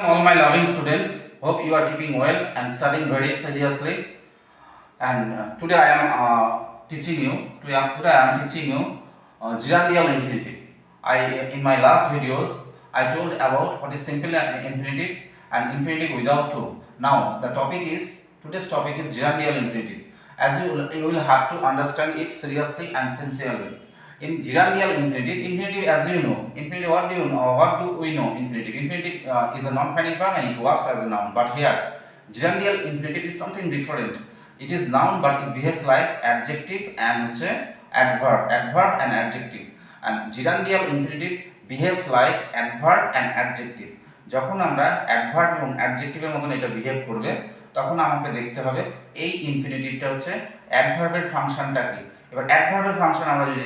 All my loving students, hope you are keeping well and studying very seriously. And today I am teaching you. Today I am teaching you gerundial infinitive. In my last videos I told about what is simple infinitive and infinitive without to. Now the topic is today's topic is gerundial infinitive. As you will have to understand it seriously and sincerely. In gerundial infinitive as you know, infinitive what do you know? What do we know? Infinitive is a non-finite verb and it works as a noun. But here, gerundial infinitive is something different. It is noun but it behaves like adjective and adverb and adjective. And gerundial infinitive behaves like adverb and adjective. যখন আমরা adverb এবং অ্যাডজেক্টিভের মতন এটা behave করবে তখন আমাকে দেখতে হবে এই ইনফিনিটিভটা হচ্ছে অ্যাডভার্বের ফাংশনটা কি। এবার অ্যাডভার্বের ফাংশন আমরা যদি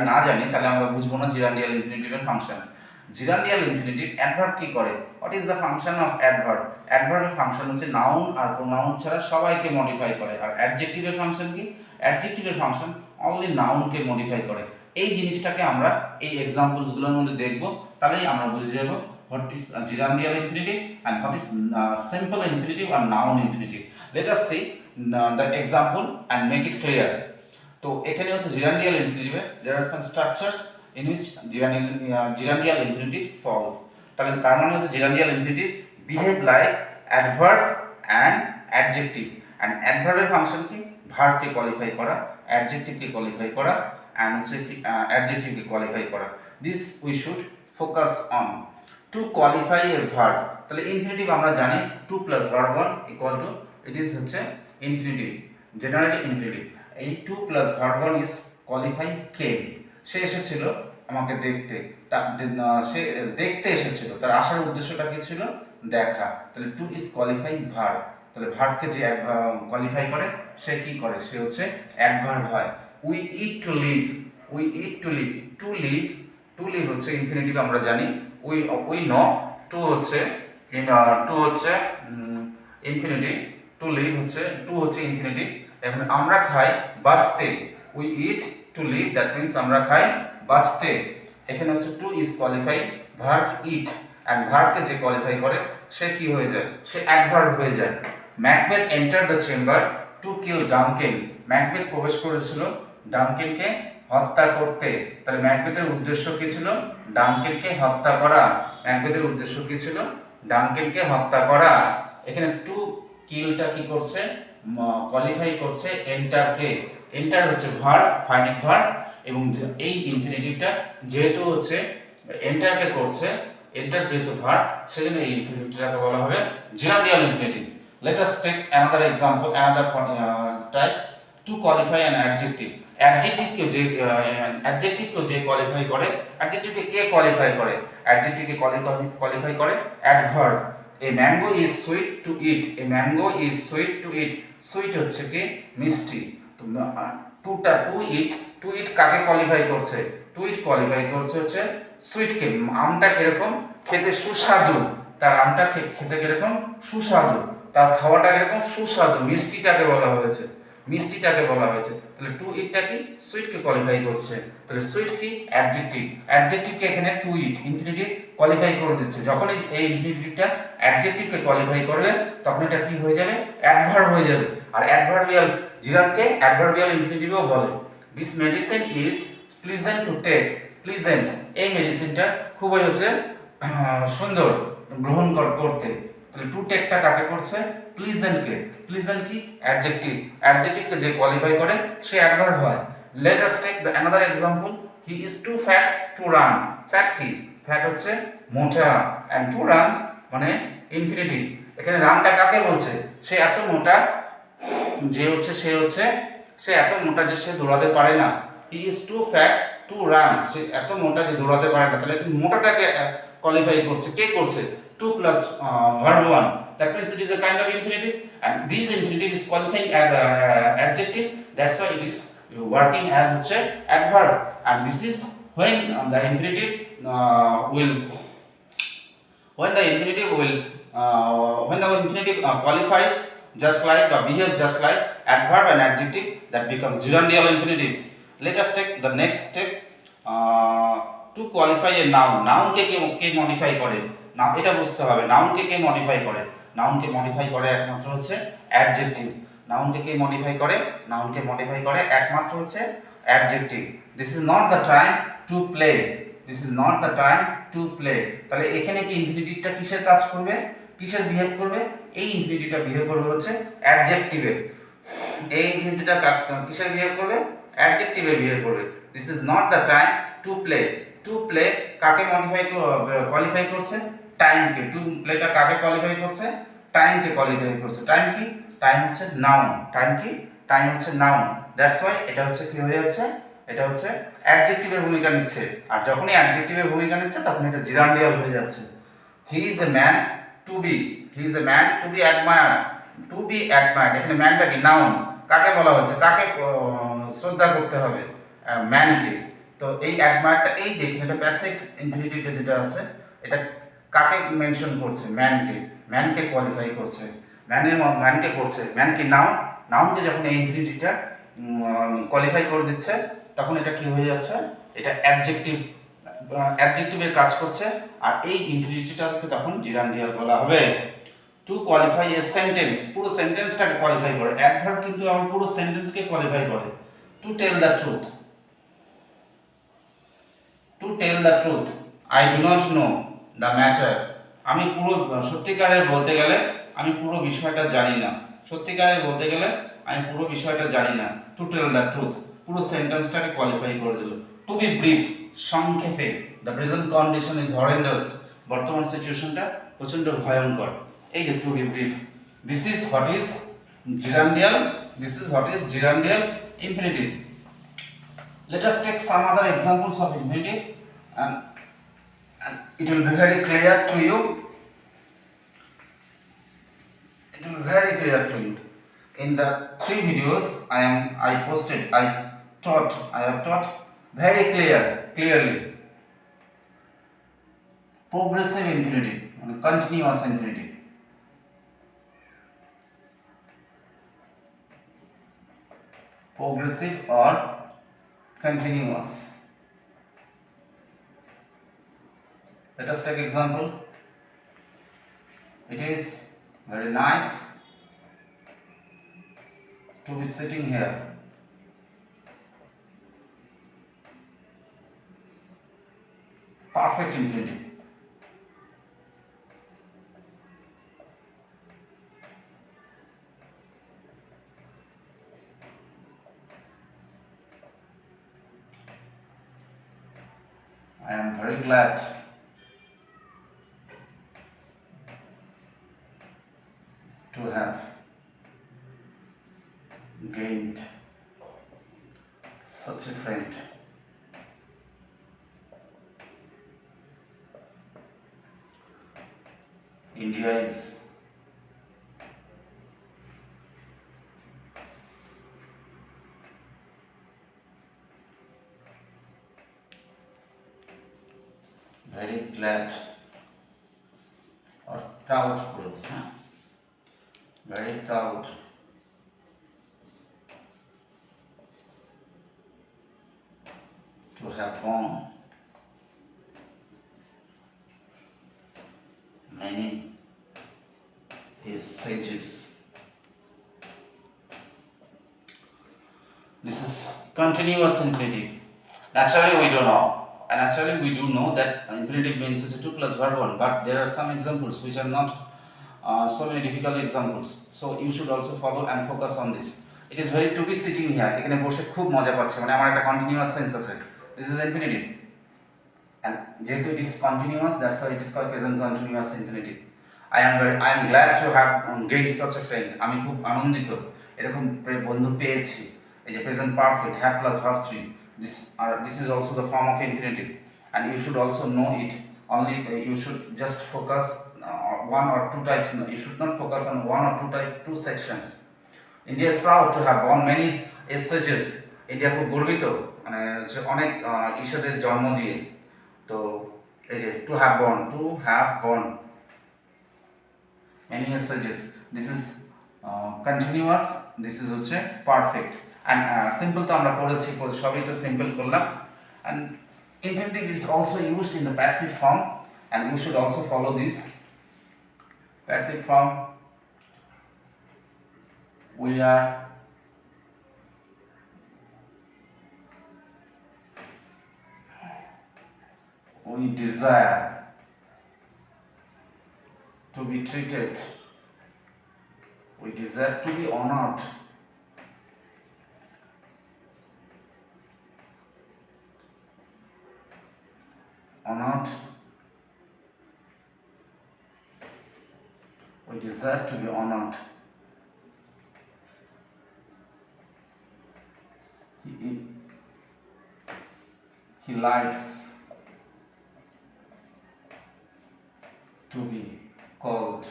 না জানি তাহলে আমরা বুঝবো না জিরান্ডিয়াল ইনফিনিটিভের ফাংশন। জিরান্ডিয়াল ইনফিনিটিভ অ্যাডভার্ব কি করে? What is the function of adverb? অ্যাডভার্বের ফাংশন হচ্ছে নাউন আর প্রোনাউন ছাড়া সবাইকে মডিফাই করে। আর অ্যাডজেক্টিভের ফাংশন কি? অ্যাডজেক্টিভের ফাংশন অনলি নাউনকে মডিফাই করে। এই জিনিসটাকে আমরা এই এক্সাম্পলসগুলোর মধ্যে দেখব, তাহলেই আমরা বুঝে যাব what is gerundial infinitive and what is simple infinitive or noun infinitive. Let us see the example and make it clear. তো এখানে হচ্ছে gerundial infinitive there are some structures in which gerundial infinitive falls. তাহলে তার মানে হচ্ছে gerundial infinitives behave like adverb and adjective, and adverb এর function কি? verb কে qualify করা, adjective কে কোয়ালিফাই করা, and হচ্ছে adjective কে কোয়ালিফাই করা. This we should focus on. To qualify a verb, তাহলে ইনফিনিটিভ আমরা জানি 2 plus verb 1 equal to it is হচ্ছে ইনফিনিটিভ, জেনারেলি ইনফিনিটিভ। এই 2 plus verb 1 is qualify came, সে এসেছিল আমাকে দেখতে, সে দেখতে এসেছিল, তার আসার উদ্দেশ্যটা কি ছিল? দেখা। তাহলে 2 is qualify verb, তাহলে ভার্বকে যে কোয়ালিফাই করে সে কি করে? সে হচ্ছে অ্যাডভার্ব হয়। we eat to live, we eat to live, to live হচ্ছে ইনফিনিটিভ আমরা জানি। we know to হচ্ছে ইনফিনিটিভ, to live হচ্ছে ইনফিনিটিভ। এখন আমরা খাই বাঁচতে, we eat to live, that means আমরা খাই বাঁচতে। এখানে হচ্ছে to is qualify verb eat, and verb কে যে কোয়ালিফাই করে সে কি হয়ে যায়? সে অ্যাডভার্ব হয়ে যায়। Macbeth enter the chamber to kill Duncan, Macbeth প্রবেশ করেছিল ডানকেনকে হত্যা করতে। তাহলে ম্যাকবেথের উদ্দেশ্য কি ছিল? ডানকেনকে হত্যা করা। ম্যাকবেথের উদ্দেশ্য কি ছিল? ডানকেনকে হত্যা করা। এখানে টু কিলটা কি করছে? কোয়ালিফাই করছে এন্টারকে। এন্টার হচ্ছে ভার্ব, ফাইনাইট ভার্ব, এবং এই ইনফিনিটিভটা যেহেতু হচ্ছে এন্টারকে করছে, এন্টার যেহেতু ভার্ব, সেজন্য এই ইনফিনিটিভটাকে বলা হবে gerundial infinitive. Let us take another example, another type, to qualify an adjective. অ্যাডজেক্টিভকে যে কোয়ালিফাই করে, অ্যাডজেক্টিভকে কে কোয়ালিফাই করে? অ্যাডজেক্টিভকে কোয়ালিফাই করে adverb. A mango is sweet to eat, a mango is sweet to eat, sweet হচ্ছে কি? মিষ্টি। তো টু ইট কাকে কোয়ালিফাই করছে? টু ইট কোয়ালিফাই করছে হচ্ছে সুইটকে। আমটা কিরকম? খেতে সুস্বাদু, তার আমটা খেতে কিরকম? সুস্বাদু, তার খাওয়াটা কিরকম? সুস্বাদু, মিষ্টিটাকে বলা হয়েছে, মিষ্টিটাকে বলা হয়েছে। তাহলে টু ইটটা কি? সুইটকে কোয়ালিফাই করছে। তাহলে সুইট কি? অ্যাডজেক্টিভ, অ্যাডজেক্টিভকে এখানে টু ইট ইনফিনিটিভ কোয়ালিফাই করে দিচ্ছে। যখন এই ইনফিনিটিভটা অ্যাডজেক্টিভকে কোয়ালিফাই করবে তখন এটা কি হয়ে যাবে? অ্যাডভার্ব হয়ে যাবে। আর অ্যাডভার্বিয়াল জিরানকে অ্যাডভার্বিয়াল ইনফিনিটিভও বলে। This medicine is pleasant to take, pleasant, এই মেডিসিনটা খুবই হচ্ছে সুন্দর গ্রহণ করতে। তাহলে টু টেকটা কাকে করছে? প্লিজেন্টকে। প্লিজেন্ট কি? অ্যাডজেক্টিভ, অ্যাডজেক্টিভকে যে কোয়ালিফাই করে সে অ্যাডভার্ব হয়। Let us take the another example, he is too fat to run. Fat কি? ফ্যাট হচ্ছে মোটা, অ্যান্ড টু রান মানে ইনফিনিটিভ। এখানে রানটা কাকে বলছে? সে এত মোটা সে এত মোটা যে সে দৌড়াতে পারে না। He is too fat to run, সে এত মোটা যে দৌড়াতে পারে না। তাহলে মোটাটাকে কোয়ালিফাই করছে, কে করছে? 2 plus verb 1, that means it is a kind of infinitive, and this infinitive is qualifying as adjective, that's why it is working as a adverb. And this is when the infinitive qualifies just like or behaves just like adverb and adjective, that becomes gerundial infinitive. Let us take the next step, to qualify a noun. Noun K modify করে? না, এটা বুঝতে হবে নাউনকে কে modify করে। নাউনকে modify করে একমাত্র হচ্ছে adjective. নাউনকে কে modify করে? নাউনকে মডিফাই করে একমাত্র হচ্ছে adjective. This is not the time to play, this is not the time to play. তাহলে এখানে কি ইনফিনিটিভটা কিসের কাজ করবে, কিসের বিহেভ করবে? এই ইনফিনিটিভটা বিহেভ করবে হচ্ছে অ্যাডজেক্টিভের। এই ইনফিনিটিভটা কিসের বিহেভ করবে? অ্যাডজেক্টিভের বিহেভ করবে। This is not the time to play. To play কাকে মডিফাই কোয়ালিফাই করছে? টাইমকে। টু প্লেটা কাকে কোয়ালিফাই করছে? টাইমকে কোয়ালিফাই করছে। টাইম কি? টাইম হচ্ছে নাউন। টাইম কি? টাইম হচ্ছে নাউন। দ্যাটস ওয়াই এটা হচ্ছে কি হয়ে যাচ্ছে, এটা হচ্ছে অ্যাডজেক্টিভের ভূমিকা নিচ্ছে। আর যখনই অ্যাডজেক্টিভের ভূমিকা নিচ্ছে তখন এটা জিরান্ডিয়াল হয়ে যাচ্ছে। He is a man to be, he is a man to be admired. To be admired, এখানে ম্যানটা কি? নাউন। কাকে বলা হচ্ছে? কাকে শ্রদ্ধা করতে হবে? ম্যানকে। তো এই অ্যাডমায়ারটা, এই যে এখানে প্যাসিভ ইনফিনিটিভটা যেটা আছে, এটা কাকে মেনশন করছে? ম্যানকে। ম্যানকে কোয়ালিফাই করছে, ম্যানকে করছে। ম্যান কি? নাউন। নাউনকে যখন এই ইনফিনিটিভটা কোয়ালিফাই করে দিচ্ছে তখন এটা কি হয়ে যাচ্ছে? এটা অ্যাডজেক্টিভ, অ্যাডজেক্টিভের কাজ করছে। আর এই ইনফিনিটিভটাকে তখন জিরান্ডিয়াল বলা হবে। টু কোয়ালিফাই এ সেন্টেন্স, পুরো সেন্টেন্সটাকে কোয়ালিফাই করে। অ্যাডভার্ব কিন্তু আমার পুরো সেন্টেন্সকে কোয়ালিফাই করে। To tell the truth, to tell the truth, I do not know the matter. আমি পুরো সত্যিকারের বলতে গেলে আমি পুরো বিষয়টা জানি না। সত্যিকারের বলতে গেলে আমি পুরো বিষয়টা জানি না। টু টেল দ্য ট্রুথ পুরো সেন্টেন্সটাকে কোয়ালিফাই করে দিল। টু বি ব্রিফ, সংক্ষেপে, the present condition is horrendous, বর্তমান সিচুয়েশনটা প্রচণ্ড ভয়ঙ্কর। এই যে to be brief, this is what is gerundial, this is what is gerundial infinitive. Let us take some other examples of infinitive and it will be very clear to you. It will be very clear to you. In the 3 videos I have taught very clearly progressive infinitive and continuous infinitive. Progressive or continuous. Let us take example. It is very nice to be sitting here. Perfect infinitive. I am very glad to have gained such a friend. India is very glad or proud, very proud to have won many his sages. This is continuous infinitive. Naturally we do know. And actually we do know that infinitive means it's a 2 plus verb 1, but there are some examples which are not so many difficult examples. So you should also follow and focus on this. It is very to be sitting here. এখানে বসে খুব মজা পাচ্ছে, মানে আমার একটা continuous sense আছে। This is infinitive. And যেহেতু it is continuous, that's why it is called present continuous infinitive. I am glad to have gained such a friend. আমি খুব আনন্দিত এরকম বন্ধু পেয়েছি। এই যে present perfect, have plus verb 3. This is also the form of infinitive, and you should also know it. Only you should just focus one or two types. You should not focus on one or two sections. India is proud to have born many sages. India খুব গর্বিত, মানে অনেক ঈশ্বরের জন্ম দিয়ে। তো এই যে to have born many sages. This is continuous. This is হচ্ছে perfect. And simple তো আমরা করেছি, সবই তো সিম্পল করলাম। And infinitive is also used in the passive form. and you should also follow this. Passive form, we are we desire to be treated, we desire to be honored, we desire to be honored. He likes to be called.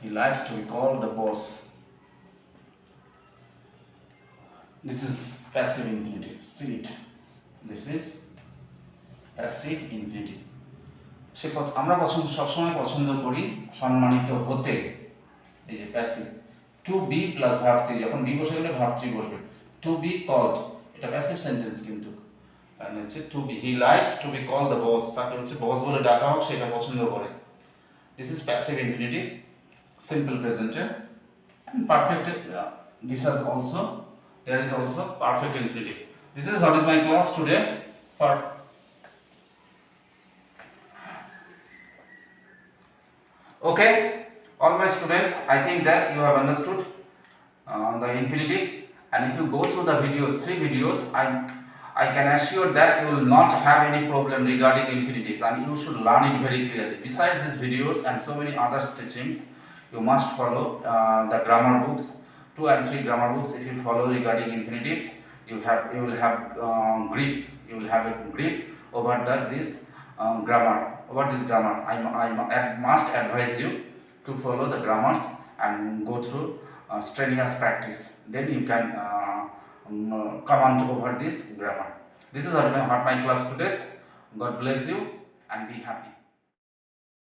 He likes to be called the boss. This is passive infinitive. See it. This is passive infinitive. আমরা সবসময় পছন্দ করি সম্মানিত হতে, এই যে passive, to be plus verb three, যখন be বসে গেলে ভার্ব থ্রি বসবে, টু বি কল্ড, এটা প্যাসিভ সেন্টেন্স কিন্তু, মানে হচ্ছে to be, he likes to be called the boss, তাকে হচ্ছে বস বলে ডাকা হোক সেটা পছন্দ করে। This is passive infinitive, simple present and perfect. This has also, there is also perfect infinitive. This is what is my class today for. Okay, all my students, I think that you have understood the infinitive, and if you go through the videos, 3 videos, I can assure that you will not have any problem regarding infinitives, and you should learn it very clearly. Besides these videos and so many other teachings, you must follow the grammar books, 2 and 3 grammar books. If you follow regarding infinitives, you will have grip, you will have a grip over this grammar. I must advise you to follow the grammars and go through strenuous practice. Then you can come on to over this grammar. This is what my class today. God bless you and be happy.